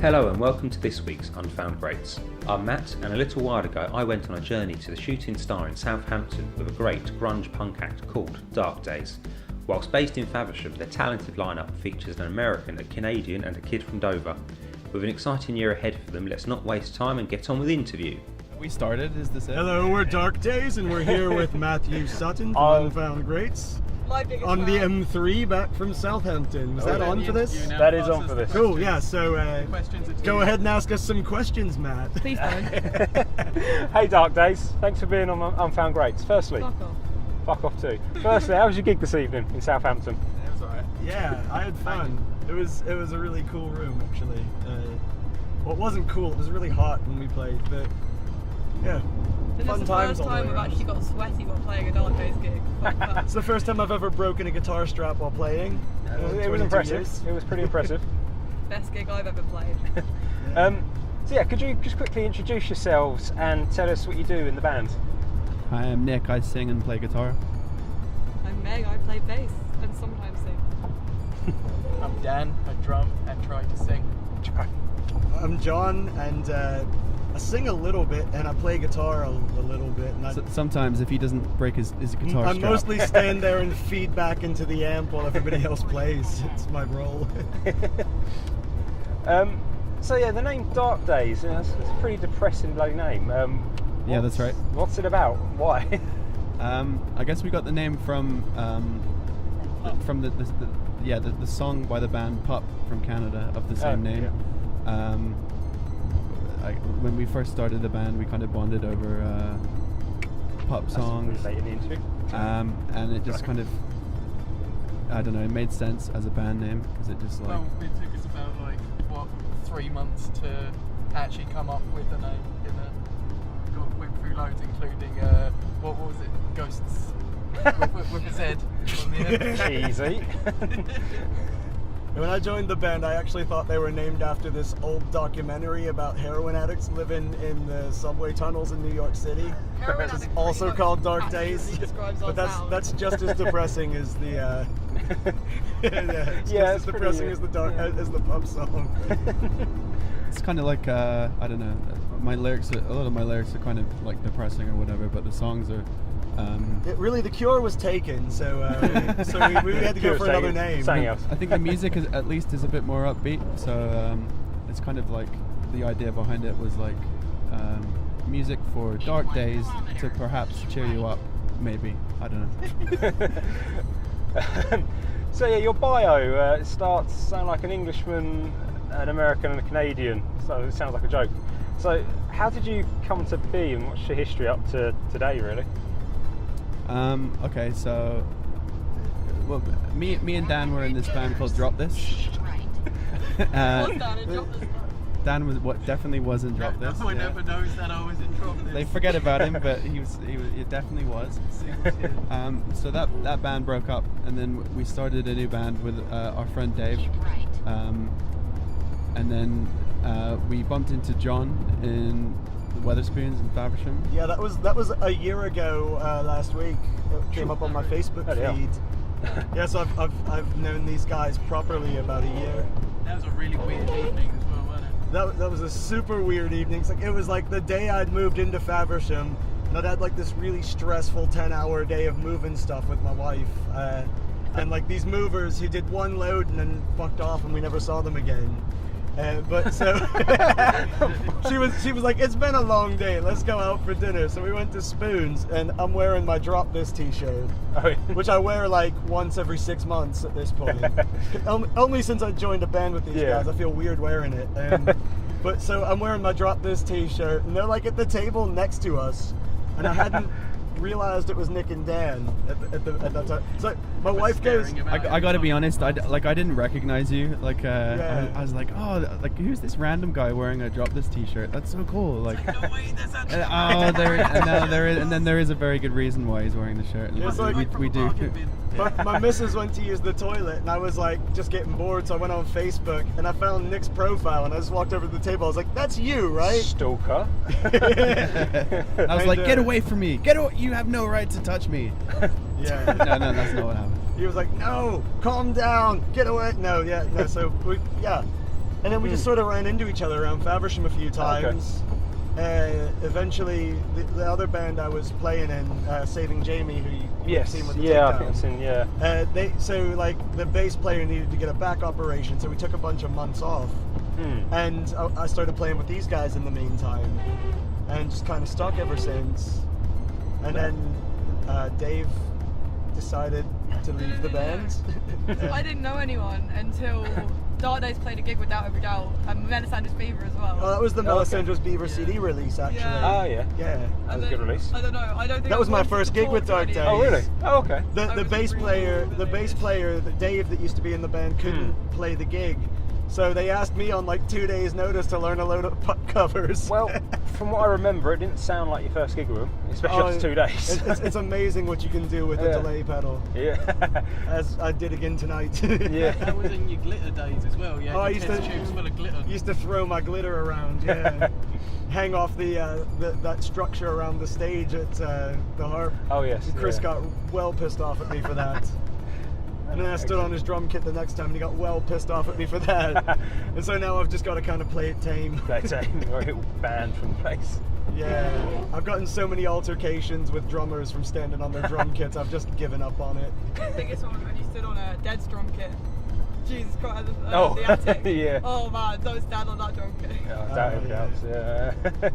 Hello and welcome to this week's Unfound Greats. I'm Matt, and a little while ago I went on a journey to the Shooting Star in Southampton with a great grunge punk act called Dark Days. Whilst based in Faversham, their talented lineup features an American, a Canadian and a kid from Dover. With an exciting year ahead for them, let's not waste time and get on with the interview. We started, is this it? Hello, we're Dark Days and we're here with Matthew Sutton from Unfound Greats on the M3 back from Southampton. Was that on for this? That is on for this. Cool, yeah, so go ahead and ask us some questions, Matt. Please don't. Hey Dark Days, thanks for being on Unfound Greats. Firstly, fuck off too. Firstly, how was your gig this evening in Southampton? It was alright. Yeah, I had fun. It was a really cool room actually. Well, it wasn't cool, it was really hot when we played, but yeah. And Fun it's the times first all the time way we've around. actually got sweaty while playing a Dark Days gig. Fuck that. It's the first time I've ever broken a guitar strap while playing. It was impressive. It was pretty impressive. Best gig I've ever played. So yeah, could you just quickly introduce yourselves and tell us what you do in the band? Hi, I'm Nick. I sing and play guitar. I'm Meg, I play bass and sometimes sing. I'm Dan, I drum and try to sing. I'm John, and I sing a little bit, and I play guitar a little bit. And Sometimes if he doesn't break his guitar I strap. mostly stand there and feed back into the amp while everybody else plays. It's my role. So yeah, the name Dark Days, it's a pretty depressing bloody name. Yeah, that's right. What's it about? Why? I guess we got the name from the song by the band Pup from Canada of the same name. Yeah. When we first started the band, we kind of bonded over Pup songs, and it just kind of, I don't know, it made sense as a band name because it just like. Well, it took us about 3 months to actually come up with the name. Went through loads, including what was it? Ghosts with a Z on the end. Cheesy. When I joined the band, I actually thought they were named after this old documentary about heroin addicts living in the subway tunnels in New York City. Heroin It's addict also pretty called much Dark accurately Days. describes our But sound. that's just as depressing as the it's just as pretty, depressing as the pub song. It's kind of like I don't know. A lot of my lyrics are kind of like depressing or whatever, but the songs are. The Cure was taken, so we had to go for another name. Something else. I think the music is at least a bit more upbeat, so it's kind of like the idea behind it was like music for dark days to perhaps cheer you up, maybe. I don't know. So yeah, your bio it starts sound like an Englishman, an American, and a Canadian. So it sounds like a joke. So how did you come to be, and what's your history up to today, really? Okay, so well, me and Dan were in this band called Drop This. Dan definitely was in Drop This. No one ever knows that I was in Drop This. They forget about him, but he definitely was. So that band broke up, and then we started a new band with our friend Dave, and then we bumped into John in the Weatherspoons in Faversham. Yeah, that was a year ago last week. It came up on my Facebook feed. Yeah, so I've known these guys properly about a year. That was a really weird evening as well, wasn't it? That was a super weird evening. It was like the day I'd moved into Faversham, and I'd had like this really stressful 10-hour day of moving stuff with my wife. And like these movers who did one load and then fucked off, and we never saw them again. But so she was like, it's been a long day, let's go out for dinner. So we went to Spoons, and I'm wearing my Drop This t-shirt, which I wear like once every 6 months at this point. Only since I joined a band with these guys, I feel weird wearing it. But so I'm wearing my Drop This t-shirt, and they're like at the table next to us, and I hadn't realized it was Nick and Dan at that time. So my wife goes, I gotta be honest, I didn't recognize you. Like I was like, oh, like who's this random guy wearing a Drop This t-shirt? That's so cool. Like, no way, that's actually and then there is a very good reason why he's wearing the shirt. It's like we do. My missus went to use the toilet, and I was like just getting bored, so I went on Facebook and I found Nick's profile, and I just walked over to the table. I was like, "That's you, right?" Stalker. I was like, "Get away from me! Get away! You have no right to touch me!" Yeah. No, that's not what happened. He was like, "No, calm down, get away." No. So And then we just sort of ran into each other around Faversham a few times. Eventually, the other band I was playing in, Saving Jamie, who you've seen with the yeah, I Takedown, think I've seen, so like the bass player needed to get a back operation, so we took a bunch of months off, and I started playing with these guys in the meantime, and just kind of stuck ever since. And then Dave decided to leave the band. I didn't know anyone until Dark Days played a gig with Doubt Every Doubt and Melisandre's Beaver as well. Oh, that was the Melisandre's Beaver CD release, actually. Yeah. Oh, yeah. Yeah. That was a good release. I don't know. I don't think That was my first gig with Dark Days. Oh, really? Oh, okay. The bass player, Dave, that used to be in the band, couldn't play the gig, so they asked me on like 2 days' notice to learn a load of covers. Well, from what I remember, it didn't sound like your first gig with them, especially after 2 days. It's amazing what you can do with the delay pedal. Yeah. As I did again tonight. Yeah. That was in your glitter days as well. Yeah, I used test to tubes full of glitter. Used to throw my glitter around. Yeah. Hang off that structure around the stage at the harp. Oh, yes. And Chris got well pissed off at me for that. And then I stood on his drum kit the next time and he got well pissed off at me for that. And so now I've just got to kind of play it tame. Or it will banned from the place. Yeah. I've gotten so many altercations with drummers from standing on their drum kits, I've just given up on it. The biggest one when you stood on a Dead's drum kit. Jesus Christ, Oh, the attic. yeah. Oh man, don't stand on that drum kit. Yeah, doubts, yeah.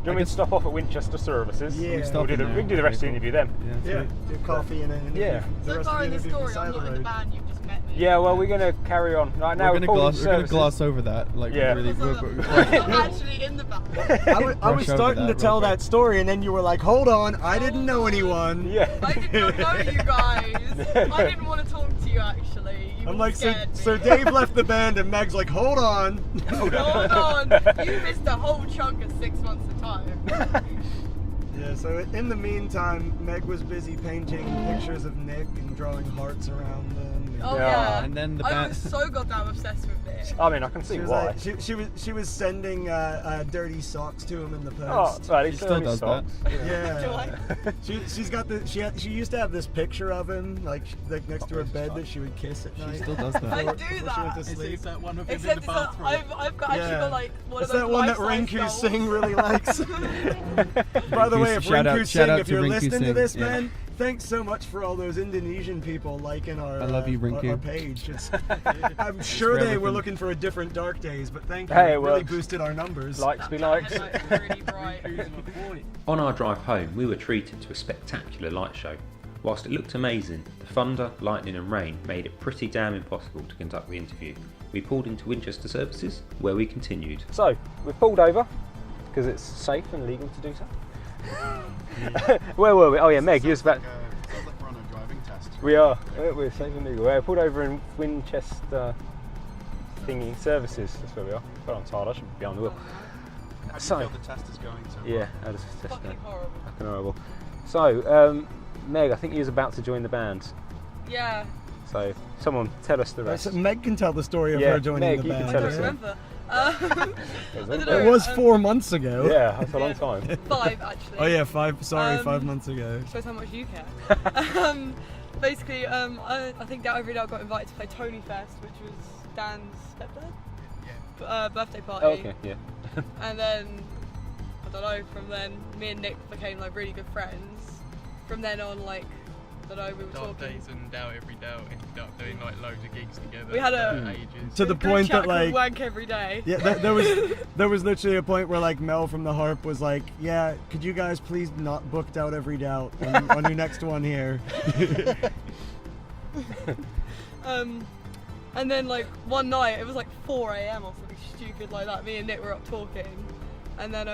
Do you want me to stop off at Winchester Services? Yeah. We did the rest of the interview then. Yeah, do coffee and then Yeah. So far in the story, I'm not in the band, you've just met me. Yeah, well, we're going to carry on. Right now, we're gonna gloss over that. Like, Yeah. really, I'm actually in the band. I was starting to tell that story, and then you were like, "Hold on, I didn't know anyone." Yeah. I did not know you guys. I didn't want to talk to you actually. You I'm all like, scared me. so Dave left the band, and Meg's like, "Hold on." Hold on. You missed a whole chunk of 6 months of time. Yeah, so in the meantime, Meg was busy painting pictures of Nick and drawing hearts around them. Oh Yeah. yeah. And then the I band. was so goddamn obsessed with Nick. I mean, I can see She was why. like, she was sending dirty socks to him in the Oh, post. right, She still does that. Yeah. She's got she used to have this picture of him like next to her bed that she would kiss at night. She still does that. I before do she went that. to Is sleep. that one of him in Except the it's not, bathroom? I've got actually got like one It's of those that one that life-size Rinku dolls. Singh really likes. By the way, if Shout out- Rinku shout Singh, out if to you're Rinku listening to Singh, this, yeah. man, thanks so much for all those Indonesian people liking our I love you, Rinku. our page. I'm sure for they were everything. looking for a different Dark Days, but thank you. Hey, It well, really boosted our numbers. Likes be likes. Headlights are really bright. On our drive home, we were treated to a spectacular light show. Whilst it looked amazing, the thunder, lightning and rain made it pretty damn impossible to conduct the interview. We pulled into Winchester Services, where we continued. So, we've pulled over, because it's safe and legal to do so. Where were we? Oh yeah, Meg, you was about... Sounds like we're on a driving test. We are. We're safe and legal. We're pulled over in Winchester thingy services. That's where we are. But I'm tired. I should be behind the wheel. How do you So, feel the test is going so far? yeah, how does this test Fucking go? horrible. Fucking horrible. So, Meg, I think you was about to join the band. Yeah. So, someone tell us the rest. So Meg can tell the story of Yeah, her joining Meg, the you can band. I tell don't us remember. I don't It know, was 4 months ago. Yeah, that's a long time. 5 actually. Oh yeah, 5. Sorry, 5 Um, months ago. Shows how much you care. Basically, I think Doubt Every Doubt got invited to play Tony Fest, which was Dan's stepdad birthday party. Oh, okay, yeah. And then I don't know. From then, me and Nick became like really good friends. From then on, like I don't know, we were Dark talking. Days and Doubt Every Doubt ended up doing like loads of gigs together. We had a- for ages. To the Group point chat that called like wank every day. yeah, there was literally a point where like Mel from the harp was like, yeah, could you guys please not book Doubt Every Doubt on your next one here? And then like one night, it was like 4 a.m. or something stupid like that. Me and Nick were up talking, and then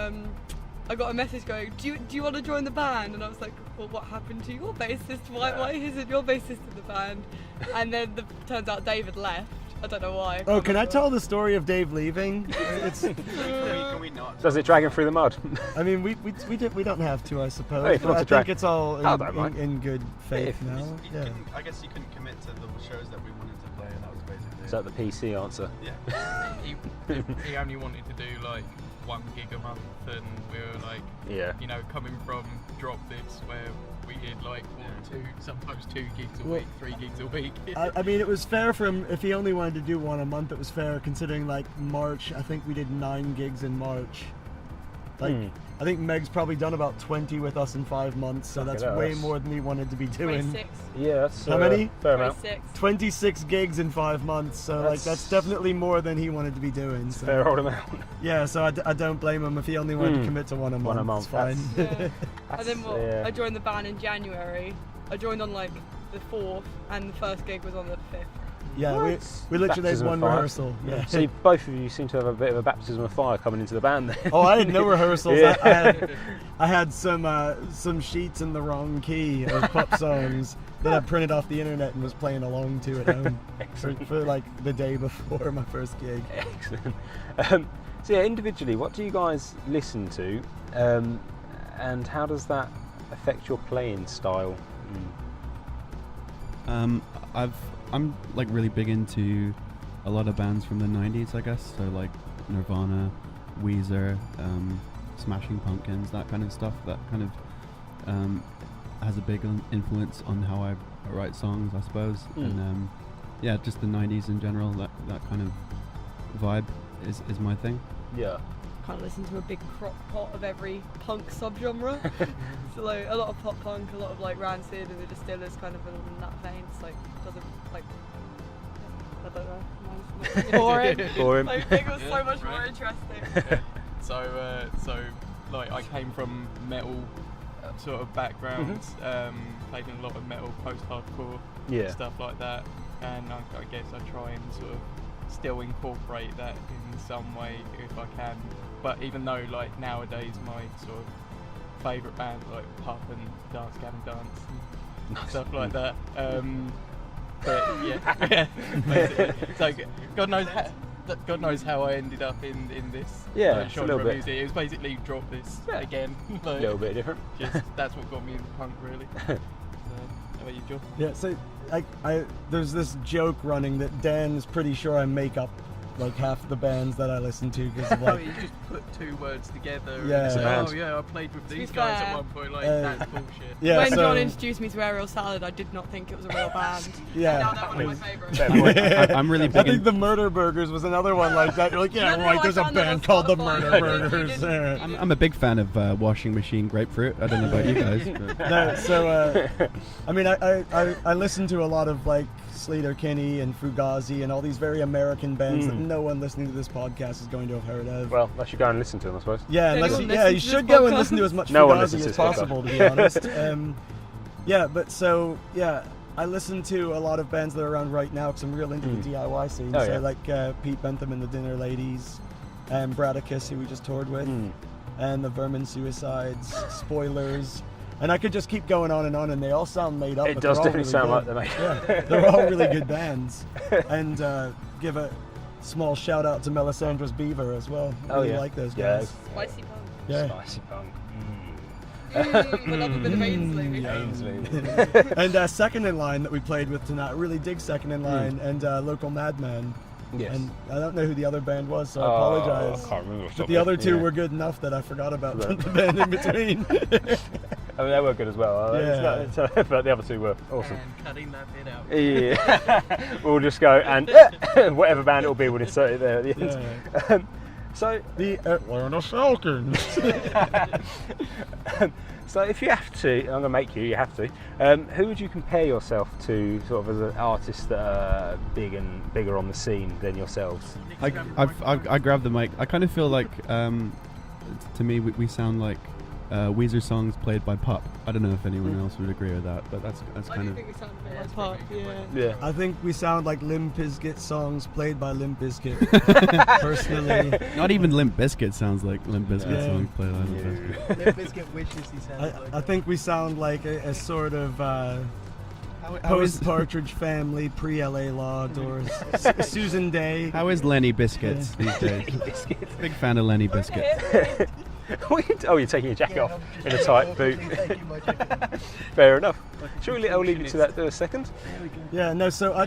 I got a message going, do you want to join the band? And I was like, well, what happened to your bassist? Why isn't your bassist in the band? And then turns out David left. I don't know why. Oh, can I tell the story of Dave leaving? It's, Can we not? Does it drag him through the mud? I mean, we don't have to, I suppose. Hey, if you but want I to drag- think it's all I don't mind. in good faith If- now. You Yeah. couldn't- I guess you couldn't commit to the shows that we wanted to play, and that was basically Is that the PC answer? yeah. He only wanted to do like 1 gig a month, and we were like, Yeah. you know, coming from Drop This where we did like 1, 2, sometimes 2 gigs a Well, week, 3 gigs a week. I mean, it was fair for him. If he only wanted to do 1 a month, it was fair considering like March. I think we did 9 gigs in March. Like, I think Meg's probably done about 20 with us in 5 months, so that's hell, way that's- more than he wanted to be doing. 26. Yeah, that's How many? Fair amount. 26. 26 gigs in 5 months, so like that's definitely more than he wanted to be doing. So. Fair old amount. Yeah, so I don't blame him if he only wanted to commit to 1 a month. 1 a month, It's fine. Yeah. That's, And then what? yeah. I joined the band in January. I joined on like the 4th, and the first gig was on the 5th. Yeah, What? we literally had Baptism of 1 fire. rehearsal. Yeah. So both of you seem to have a bit of a baptism of fire coming into the band then. Oh, I had no rehearsals. Yeah. I had some sheets in the wrong key of pop songs that I printed off the internet and was playing along to at home for like the day before my first gig. Excellent. So yeah, individually, what do you guys listen to, and how does that affect your playing style? I'm like really big into a lot of bands from the 90s, I guess. So like Nirvana, Weezer, Smashing Pumpkins, that kind of stuff. That kind of has a big influence on how I write songs, I suppose. And yeah, just the 90s in general. That kind of vibe is my thing. Yeah. Kind of listen to a big crock pot of every punk subgenre. So like a lot of pop punk, a lot of like Rancid and the Distillers, kind of in that vein. It's like doesn't like I don't know. Mine's boring. Boring. I think it was so much more interesting. So like I came from metal sort of background, played in a lot of metal, post-hardcore, Yeah. stuff like that, and I guess I try and sort of still incorporate that in some way if I can. But even though like nowadays my sort of favourite bands like Pup and Dance Gavin Dance and stuff like that. But yeah, basically. So God knows how I ended up in this Yeah, it's a genre little of bit. music. It was basically Drop This again. A little bit different. Just that's what got me into punk really. So, how about you, Joe? Yeah, so there's this joke running that Dan's pretty sure I make up like half the bands that I listen to because of Oh, like you just put 2 words together Yeah. and say, Band. oh yeah, I played with be these guys fair, at one point, like that's bullshit. yeah. When so, John introduced me to Aerial Salad, I did not think it was a real band. Yeah. Now they're one of my favourites. Fair point. I'm really I big think in, the Murder Burgers was another one like that. You're like, yeah, No, right. I There's a found that on band called the Spotify. Murder You Burgers. didn't- I'm a big fan of Washing Machine Grapefruit. I don't know about you guys. But No, so I mean, I listen to a lot of like Sleater Kinney and Fugazi and all these very American bands that no one listening to this podcast is going to have heard of. Well, I should go and listen to them, I suppose. Yeah, Anyone unless listen you to this should go and podcast? listen to as much No one Fugazi listens as to this podcast. possible, to be honest. Yeah, but so yeah, I listen to a lot of bands that are around right now because I'm real into the DIY scene. Oh, so yeah. like Pete Bentham and the Dinner Ladies, and Bradicus, who we just toured with, and the Vermin Suicides, Spoilers. And I could just keep going on, and they all sound made up. It but does they're all definitely sound really like good. they're made Yeah, they're all really good bands. And give a small shout out to Melisandre's Beaver as well. I Oh, really yeah. like those Yeah. guys. Spicy punk. Yeah. Spicy punk. We love a bit of Ainsley. Ainsley. And Second in Line that we played with tonight, I really dig Second in Line, and Local Madman. Yes. And I don't know who the other band was, so I Oh, apologize. I can't remember. But the other two were good enough that I forgot about the band in between. I mean, they were good as well. Yeah. But the other two were awesome. And cutting that bit out. Yeah. We'll just go and whatever band it'll be, we'll insert it there at the end. So The Atlanta Falcons. So if you have to, I'm going to make you have to, who would you compare yourself to sort of as an artist that are bigger on the scene than yourselves? I grabbed the mic. I kind of feel like, to me, we sound like Weezer songs played by Pup. I don't know if anyone else would agree with that, but that's I kind do of. think we sound a bit like Pop, yeah. Yeah. I think we sound like Limp Bizkit songs played by Limp Bizkit. Personally, Not even Limp Bizkit sounds like Limp Bizkit Yeah. songs played by Limp Bizkit. Limp Bizkit wishes he sounded like I think we sound like a sort of How is, post-Partridge Family, pre-LA Law, or Susan Day. how is Lenny Biscuits these days? Big fan of Lenny Biscuit. Oh, you're taking your jacket Yeah, off I'm just in a tight boot. taking my jacket off. Fair enough. I'll leave you to that for a second. There we go. Yeah, no. So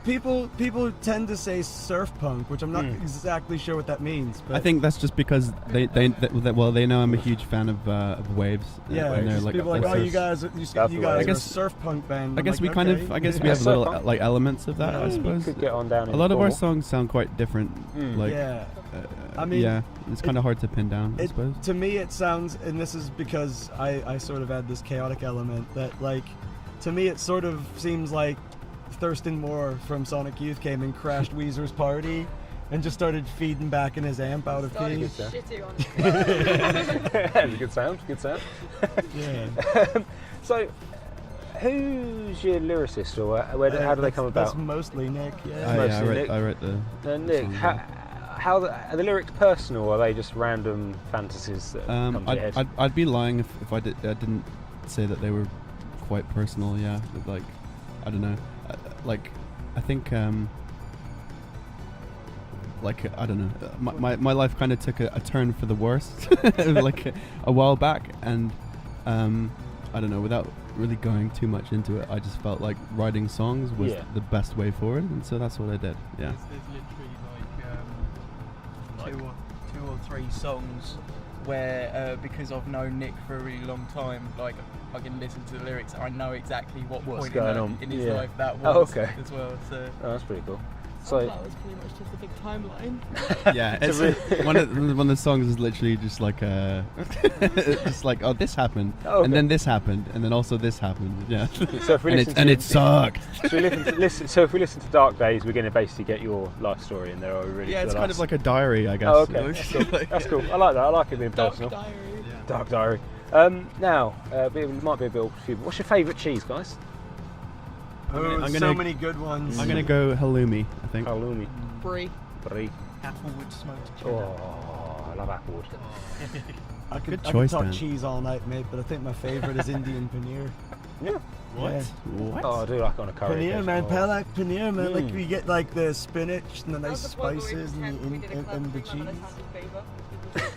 people tend to say surf punk, which I'm not exactly sure what that means. But I think that's just because they know I'm a huge fan of Waves. yeah, and they're just like, people are like, oh, you guys Stuff are like- a surf punk band. I I'm guess like, we okay. we have Surf little punk. like elements of that, I suppose. Could get on down. A in lot of our Cornwall. songs sound quite different. Like, yeah. uh, I mean, yeah, it's kind of hard to pin down, I It, suppose. to me, it sounds, and this is because I sort of add this chaotic element that, like, to me, it sort of seems like Thurston Moore from Sonic Youth came and crashed Weezer's party and just started feeding back in his amp out of Started key. shitting on it. That's a good sound. Good sound. Yeah. So, who's your lyricist, or how do they come That's about? mostly Nick. Yeah. Yeah, mostly Nick. I wrote the Nick, song, how are the lyrics personal, or are they just random fantasies that come to your head? I'd be lying if I didn't say that they were quite personal. Yeah, like I don't know, like I think like I don't know, my life kind of took a turn for the worse like a while back, and I don't know, without really going too much into it, I just felt like writing songs was Yeah. the best way forward, and so that's what I did. Yeah. There's literally like two or three songs where because I've known Nick for a really long time, like I can listen to the lyrics. I know exactly what What's point going on. in his Yeah. life that Oh, was okay. as well. So Oh, that's pretty cool. So So, that was pretty much just a big timeline. Yeah, It's it's one of the songs is literally just like just like, oh, this happened, Oh, and okay. then this happened, and then also this happened. Yeah, so if we listen to it sucked. so if we listen to Dark Days, we're going to basically get your life story in there. Or really Yeah, it's feel kind of like a diary, I guess. Oh, okay. That's cool. That's cool. I like that. I like it being Dark personal. diary. Dark diary. Now, it might be a bit awkward for you, but what's your favourite cheese, guys? Oh, I'm so gonna- many good ones. I'm gonna go halloumi, I think. Halloumi. Brie. Brie. Applewood smoked cheddar. Oh, I love Applewood. I could Good choice, talk Dan. cheese all night, mate, but I think my favorite is Indian paneer. Yeah. What? Yeah. What? Oh, I do like it on a curry. Paneer, man, palak paneer, man. Like Mm. we get like the spinach and the That nice was the point where we spices pretended we did a and clever the thing cheese. on Alessandro's favour.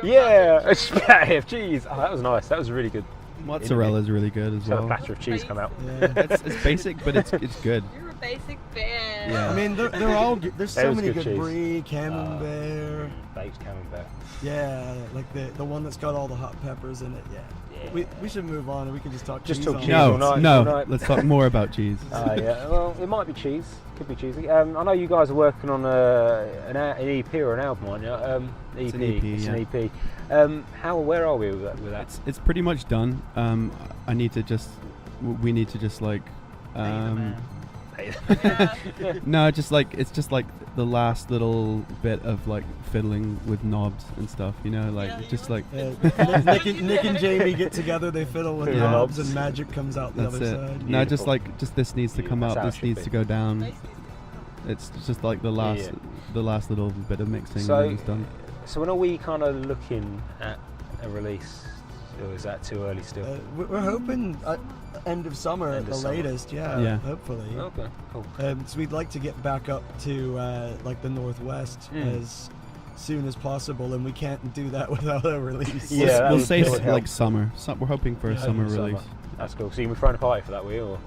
Yeah, a spatty of cheese. Oh, that was nice. That was really good. Mozzarella is really good as Just had a well. platter of cheese come out. Yeah. It's basic, but it's good. You're a basic bitch. Yeah. I mean, they're all good. There's so That was many good good cheese. brie, camembert. Baked camembert. Yeah, like the one that's got all the hot peppers in it. Yeah. Yeah. We should move on and we can just talk Just cheese talk all cheese night. all No, night, no. all night. Let's talk more about cheese. Yeah. Well, it might be cheese. Could be cheesy. I know you guys are working on an EP or an album, aren't you? EP. It's an EP, It's yeah. an EP. Where are we with that? It's pretty much done. We need to just like Yeah. no, just like it's just like the last little bit of like fiddling with knobs and stuff, you know, like Yeah, just you're like Nick and Jamie get together, they fiddle with Fiddle knobs, knobs. and magic comes out the that's other it. side. No, just Beautiful. like this needs to come That's out, how it this should needs be. to go down. Basically, It's just like the last Yeah. the last little bit of mixing So- and it's done. So when are we kind of looking at a release? Or is that too early still? We're hoping end of summer End at of the summer. latest, yeah, Yeah. hopefully. Okay, cool. So we'd like to get back up to like the northwest Mm. as soon as possible, and we can't do that without a release. Yeah, that we'll would- say that would help. like summer. We're hoping for a Yeah, summer Summer. release. That's cool. So you were throwing a party for that, were you? Or?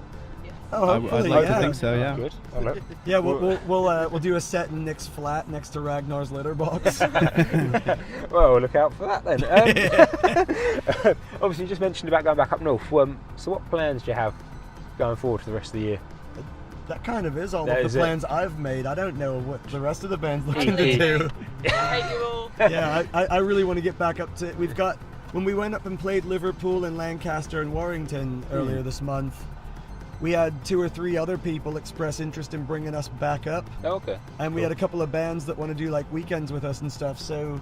Oh, I'd hopefully, like yeah. to think so. Yeah. Good. I love- Yeah, we'll do a set in Nick's flat next to Ragnar's litter box. Well, look out for that then. Obviously, you just mentioned about going back up north. So what plans do you have going forward for the rest of the year? That kind of is all That of is the it. plans I've made. I don't know what the rest of the band's looking I to hate do. you. I hate you all. Yeah, I really want to get back up to. We've got when we went up and played Liverpool and Lancaster and Warrington earlier this month. We had 2 or 3 other people express interest in bringing us back up, Oh, okay. and we Cool. had a couple of bands that want to do like weekends with us and stuff. So,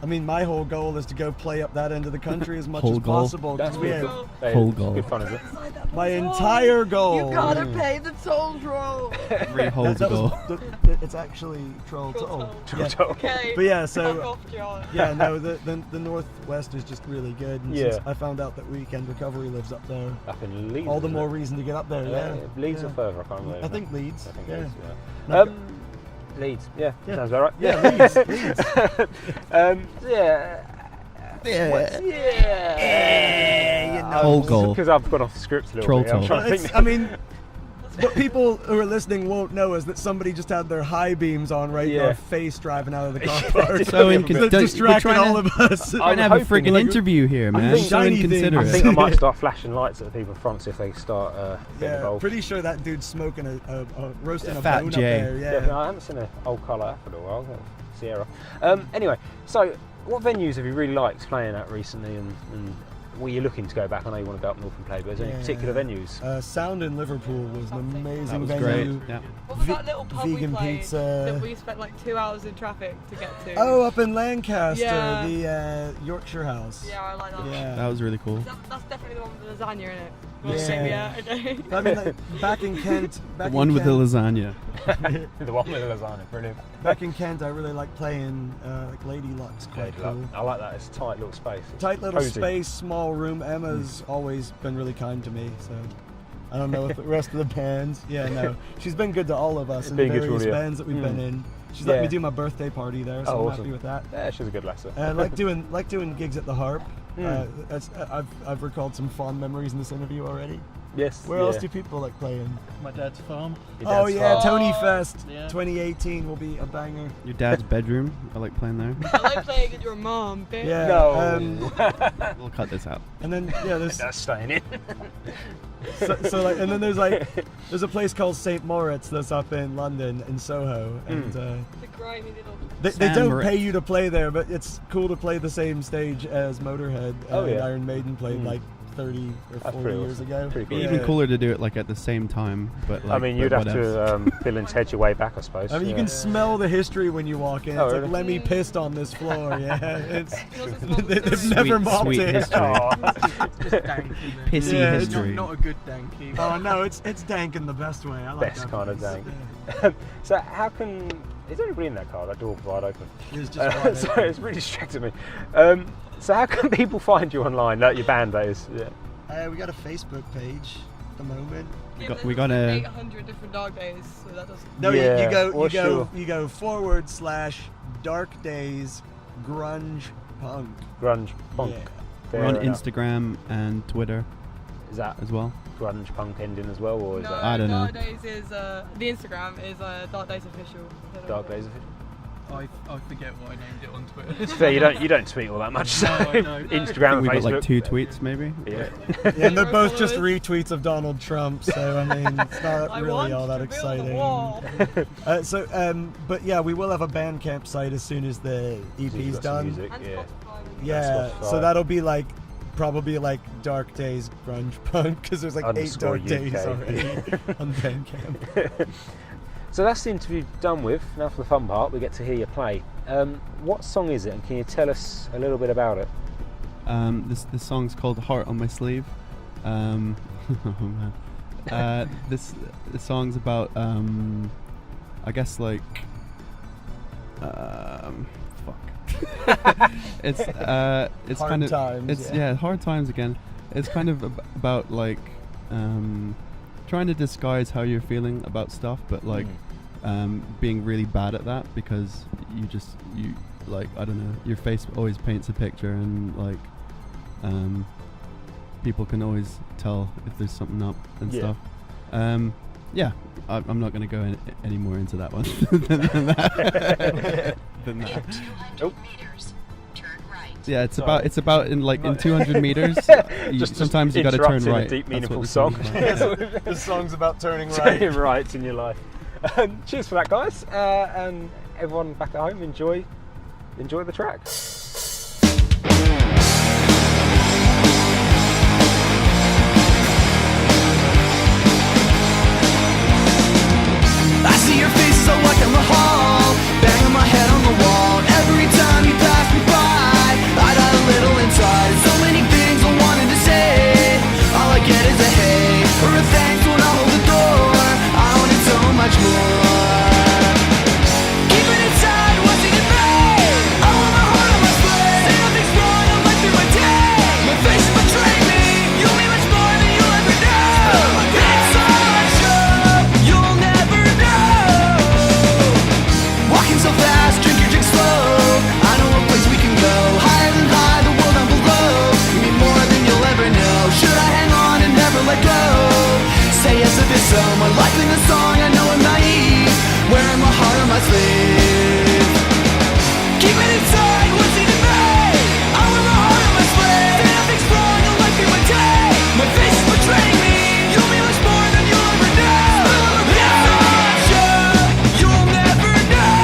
I mean, my whole goal is to go play up that end of the country as much Whole as goal? possible. 'cause That's we good. have Hey, Whole it's goal. Good fun, is it? my entire goal. You gotta pay the tolls roll. 3 holes That ago. was it's actually Troll Troll Toll. Toll. Yeah. Okay. But yeah, Fuck so off, John. yeah, no, the northwest is just really good. And Yeah. since I found out that Weekend Recovery lives up there, Up in Leeds. all the isn't more it? reason to get up there. Yeah, Leeds yeah. or further? I can't remember. I think Leeds. I think yeah. Leeds. No, Leeds. Yeah, Yeah. sounds about right. yeah, Leeds. Yeah. Whole goal. Because I've gone off the script a little Troll bit. I'm talk. trying to It's, think. I mean, what people who are listening won't know is that somebody just had their high beams on right in Yeah. our face driving out of the car park. So That we're distracted trying all to- of us. Trying to have a hoping friggin' like- interview here, man. think- So Shiny things. inconsiderate. I think I might start flashing lights at the people in front, see if they start getting Yeah, involved. pretty sure that dude's smoking roasting a Fat bone J. up there. Yeah, Yeah. no, I haven't seen an old car like that for a while. Sierra. Anyway, so what venues have you really liked playing at recently, and were you looking to go back? I know you want to go up north and play, but is there any Yeah. particular venues? Sound in Liverpool was an Something. That amazing was venue. great. Yeah. What was Ve- that little pub vegan we played pizza. that we spent like 2 hours in traffic to get to? Oh, up in Lancaster, Yeah. the Yorkshire House. Yeah, I like that. Yeah. That was really cool. That's definitely the one with the lasagna in it. Yeah. Yeah, okay. I mean, like, back in Kent. The one with the lasagna. The one with the lasagna, brilliant. Back in Kent, I really like playing like Lady Luck's quite cool. I like that. It's a tight little space. It's Tight little cozy. space, small room. Emma's always been really kind to me, so I don't know if the rest of the bands. Yeah, no, she's been good to all of us in Been good to all various of you. bands that we've been in. She's let Yeah. me do my birthday party there, so Oh, I'm awesome. happy with that. Yeah, she's a good lassie. And I like doing gigs at the Harp. Mm. I've recalled some fond memories in this interview already. Yes. Where else do people like playing? My dad's farm. Your Oh dad's yeah, far. Tony Fest Yeah. 2018 will be a banger. Your dad's bedroom. I like playing there. I like playing at your mum, bitch. Yeah. No. We'll cut this out. And then yeah, there's That's staying in. so like, and then there's a place called St. Moritz that's up in London in Soho, and The grimy little. they Sam don't Moritz. pay you to play there, but it's cool to play the same stage as Motorhead Oh, and yeah. Iron Maiden played like 30 or That's 40 pretty years awesome. ago. Pretty cool. Yeah. Even cooler to do it like at the same time, but like. I mean, you'd but have whatevs. to Bill and Ted your way back, I suppose. I mean, you yeah. can smell the history when you walk in. Oh, It's really? like Lemmy pissed on this floor. Yeah, it's They've they've never mopped sweet it. history. Just dank in there. Pissy Yeah, it's history. Not a good dank either. Oh no, it's dank in the best way. I like Best that kind of place. dank. So how can? Is there anybody in that car? That door was wide open. Yeah. It was just wide Sorry, open. it's really distracted me. So how can people find you online? Like your band, that is. Yeah. We got a Facebook page at the moment. We got a- 800 different dog days, so that doesn't. No, Yeah, you go or sure. you go / Dark Days Grunge Punk. Grunge punk. Yeah. We're Fair on enough. Instagram and Twitter Is that as well. grunge punk ending as well, or is No, that I don't know. Dark Days is the Instagram is Dark Days official. I don't know. Dark Days? I forget what I named it on Twitter. Fair, you don't tweet all that much. So No, I know. Instagram and We got Facebook. like 2 tweets maybe. Yeah. Yeah, and they're both just Followers. retweets of Donald Trump, so I mean, it's not I really want all that to build a exciting. wall. But yeah, we will have a Bandcamp site as soon as the You've EP's got some done. music, And yeah. Spotify. Yeah, Spotify. so that'll be like probably like Dark Days Grunge Punk because there's like 8 Underscore Dark Days UK. already on Bandcamp. So that's the interview done with. Now for the fun part, we get to hear you play. What song is it, and can you tell us a little bit about it? This song's called "Heart on My Sleeve." Oh man. This song's about I guess like fuck. it's Hard kind of times, it's yeah. hard times again. It's kind of about like trying to disguise how you're feeling about stuff, but like being really bad at that because you like, I don't know, your face always paints a picture, and like people can always tell if there's something up and Yeah. stuff. I'm not going to go any more into that one than that. In 200 meters, turn right. Yeah, it's Sorry. about in 200 meters. Sometimes you got to turn interrupting right. a deep, That's what meaningful the song. song's about. The song's about turning Turning right in your life. Cheers for that, guys, and everyone back at home. Enjoy the track. I see your face as I walk down the hall, banging my head on the wall. Every time you pass me by, I got a little inside. So many things I wanted to say. All I get is a hey or a thanks when I hold the door. I wanted so much more. Keep it inside, watching it break. I want my heart on my sleeve. Say nothing's wrong. sell my life in a song. I know I'm naive, wearing my heart on my sleeve. Keep it inside, what's in it me? I wear my heart on my sleeve. Say nothing's wrong, a life you would take. My face is betraying me. You'll be much more than you'll ever know. It's not sure, you'll never know.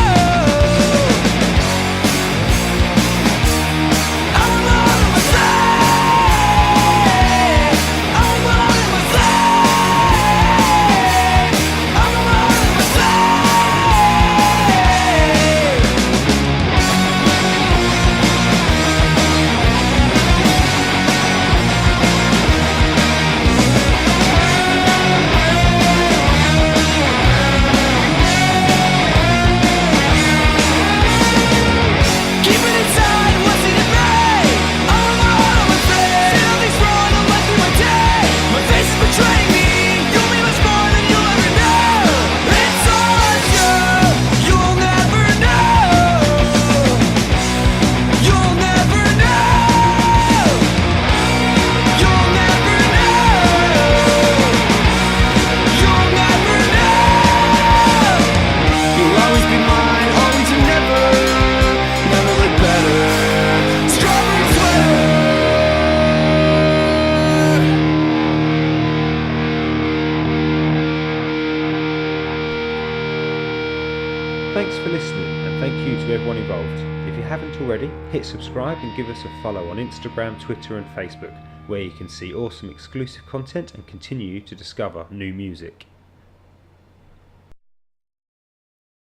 I wear my heart on my sleeve. I wear my heart on my sleeve. I wear my heart on my sleeve. Keep it inside, what's in it me? I wear my heart on my sleeve. Say nothing's wrong, a life you would take. My face is betraying me. You'll be much more than you'll ever know. It's all true, you'll never know. You'll never know. You'll never know. You'll never know. You'll always be mine, always and never. Never look better. Strawberry sweater. Thanks for listening, and thank you to everyone involved. If you haven't already, hit subscribe and give us a follow on Instagram, Twitter and Facebook, where you can see awesome exclusive content and continue to discover new music.